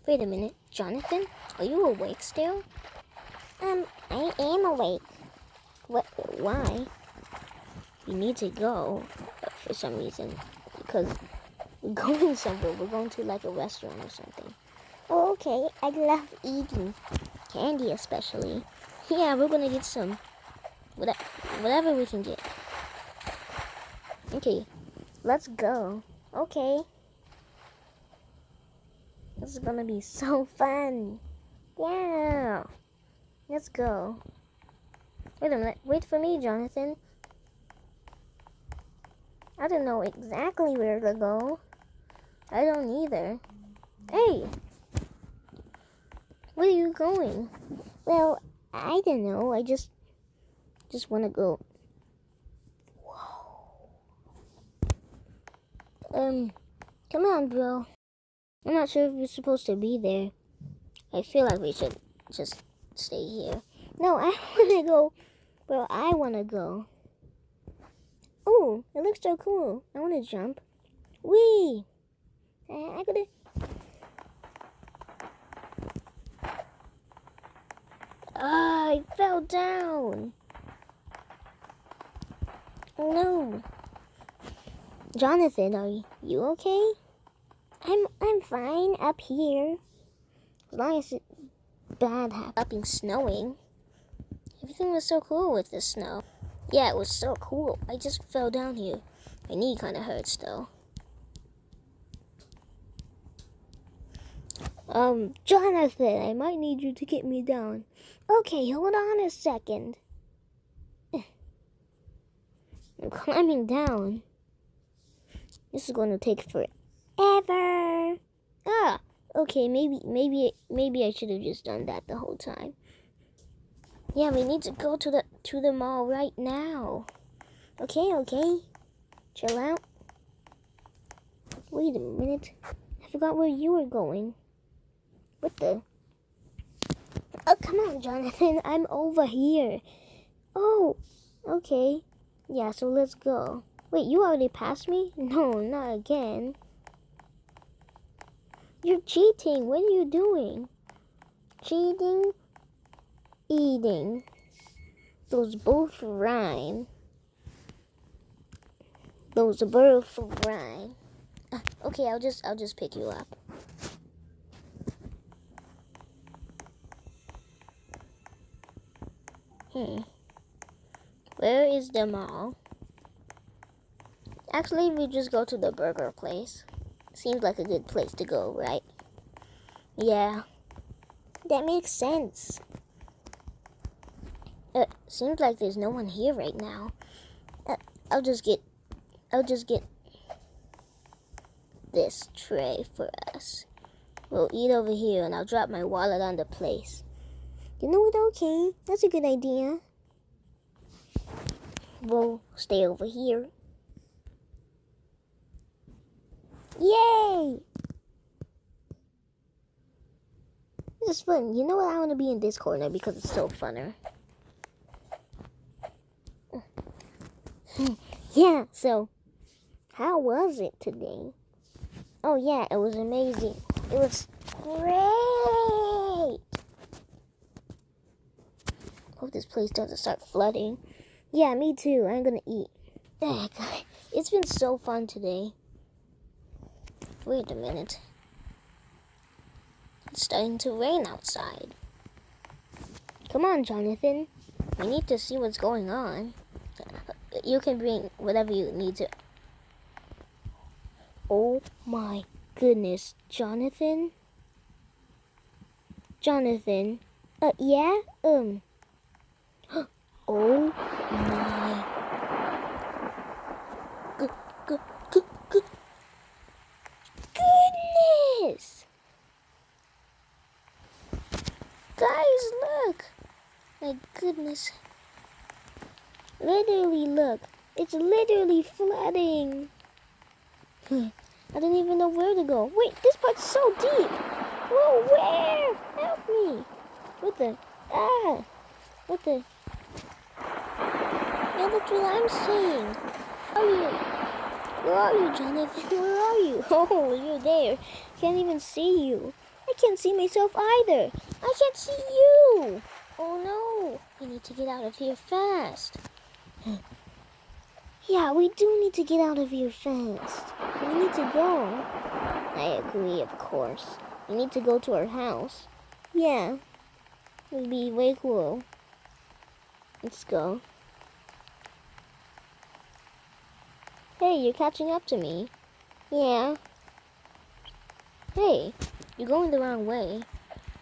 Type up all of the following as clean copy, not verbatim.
Wait a minute, Jonathan, are you awake still? I am awake. What? Why? We need to go for some reason. Because we're going somewhere. We're going to like a restaurant or something. Oh, okay. I love eating. Candy especially. Yeah, we're gonna get some. Whatever we can get. Okay, let's go. Okay. This is gonna be so fun. Yeah. Let's go. Wait a minute. Wait for me, Jonathan. I don't know exactly where to go. I don't either. Hey! Where are you going? Well, I don't know. I just want to go. Whoa. Come on, bro. I'm not sure if we're supposed to be there. I feel like we should just stay here. No, I want to go. Bro, I want to go. Oh, it looks so cool. I want to jump. Whee! I could have... I fell down. Oh no. Jonathan, are you okay? I'm fine up here. As long as it's bad happening snowing. Everything was so cool with the snow. Yeah, it was so cool. I just fell down here. My knee kind of hurts though. Jonathan, I might need you to get me down. Okay, hold on a second. I'm climbing down. This is going to take forever. Ah, okay, maybe I should have just done that the whole time. Yeah, we need to go to the mall right now. Okay. Chill out. Wait a minute. I forgot where you were going. What the? Oh, come on, Jonathan. I'm over here. Oh, okay. Yeah, so let's go. Wait, you already passed me? No, not again. You're cheating. What are you doing? Cheating? Eating. Those both rhyme. Okay, I'll just pick you up. Where is the mall? Actually, we just go to the burger place. Seems like a good place to go, right? Yeah. That makes sense. Seems like there's no one here right now. I'll just get this tray for us. We'll eat over here and I'll drop my wallet on the place. You know what? Okay, that's a good idea. We'll stay over here. Yay! This is fun. You know what? I want to be in this corner because it's so funner. Yeah, so how was it today? Oh yeah, it was amazing. It was great. Hope this place doesn't start flooding. Yeah, me too. I'm gonna eat. It's been so fun today. Wait a minute. It's starting to rain outside. Come on, Jonathan. We need to see what's going on. You can bring whatever you need to. Oh my goodness, Jonathan? Jonathan? Yeah? Oh my. Goodness! Guys, look! My goodness. Literally, look. It's literally flooding. I don't even know where to go. Wait, this part's so deep. Whoa, where? Help me. What the? Ah! What the? Yeah, that's what I'm saying. Where are you, Jonathan? Where are you? Oh, you're there. Can't even see you. I can't see myself either. I can't see you. Oh no. We need to get out of here fast. Yeah, we do need to get out of here fast. We need to go. I agree, of course. We need to go to our house. Yeah. It would be way cool. Let's go. Hey, you're catching up to me. Yeah. Hey, you're going the wrong way.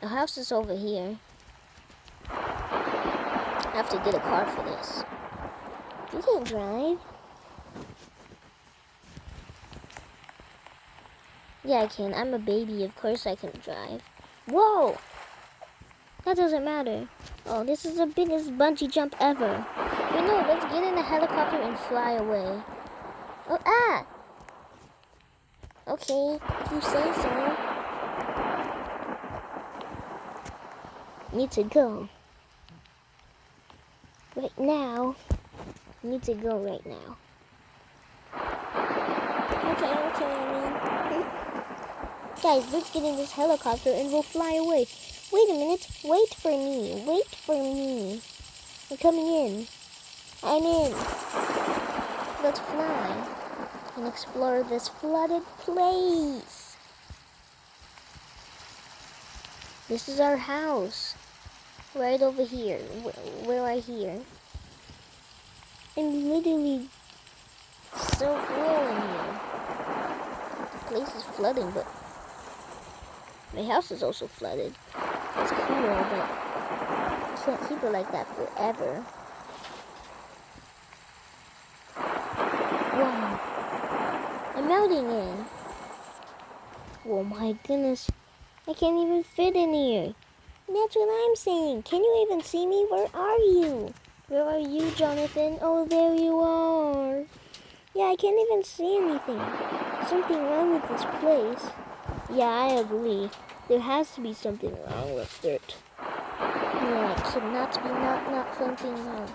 The house is over here. I have to get a car for this. You can't drive. Yeah, I can. I'm a baby. Of course I can drive. Whoa! That doesn't matter. Oh, this is the biggest bungee jump ever. You know, let's get in a helicopter and fly away. Oh, ah! Okay, if you say so. Need to go. Right now. Need to go right now. Okay, I mean. Guys, let's get in this helicopter and we'll fly away. Wait a minute. Wait for me. Wait for me. I'm coming in. I'm in. Let's fly and explore this flooded place. This is our house. Right over here. We're right here. I'm literally So cool in here. The place is flooding, but my house is also flooded. It's cool, but you can't keep it like that forever. Wow. I'm melting in. Oh my goodness. I can't even fit in here. That's what I'm saying. Can you even see me? Where are you? Where are you, Jonathan? Oh, there you are. Yeah, I can't even see anything. Something wrong with this place. Yeah, I agree. There has to be something wrong with it. No, it cannot be not something wrong.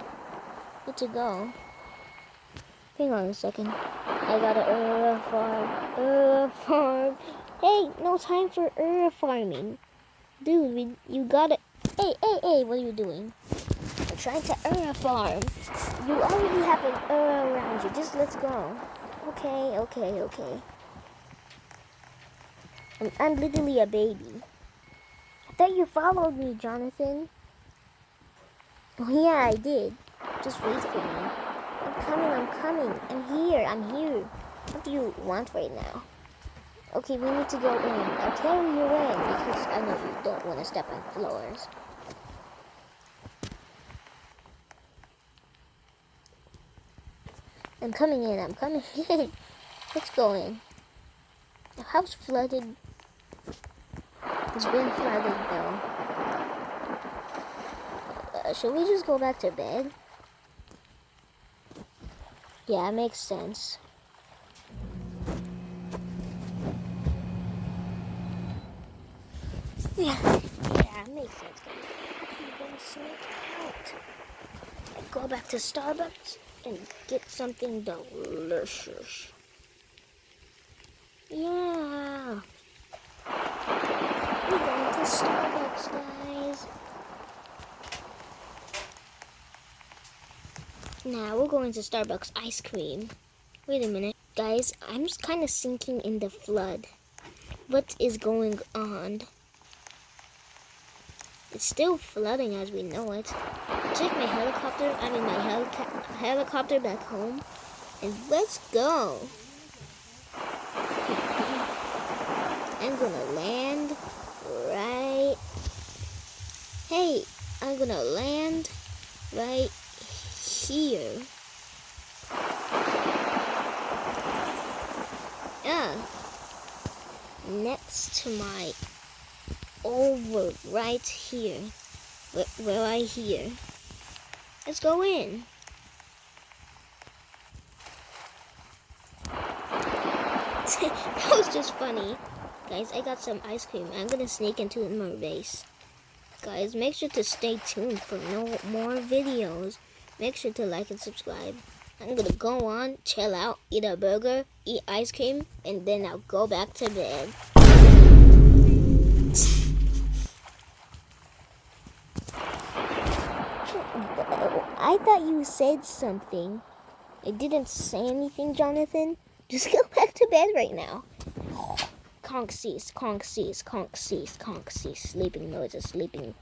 Need to go. Hang on a second. I gotta farm. Hey, no time for farming. Dude, you gotta... Hey, what are you doing? I'm trying to farm. You already have an around you. Just let's go. Okay. I'm literally a baby. I thought you followed me, Jonathan. Oh yeah, I did. Just wait for me. I'm coming. I'm here. What do you want right now? Okay, we need to go in. I'll carry you in because I know you don't want to step on floors. I'm coming in. Let's go in. The house flooded. It's been flooded though. Should we just go back to bed? Yeah, it makes sense. Yeah, it makes sense, guys. I'm gonna sneak out. Go back to Starbucks and get something delicious. Yeah. We're going to Starbucks, guys. Now we're going to Starbucks ice cream. Wait a minute, guys. I'm just kind of sinking in the flood. What is going on? It's still flooding as we know it. I'll take my helicopter back home, and let's go. I'm gonna land right. Hey, I'm gonna land right here. Yeah. Next to my over right here. Where I hear. Let's go in. That was just funny. Guys, I got some ice cream. I'm gonna sneak into my base. Guys, make sure to stay tuned for no more videos. Make sure to like and subscribe. I'm gonna go on, chill out, eat a burger, eat ice cream, and then I'll go back to bed. thought you said something. I didn't say anything, Jonathan. Just go back to bed right now. Conk cease, conk cease, conk cease, conk cease. Sleeping noises, sleeping.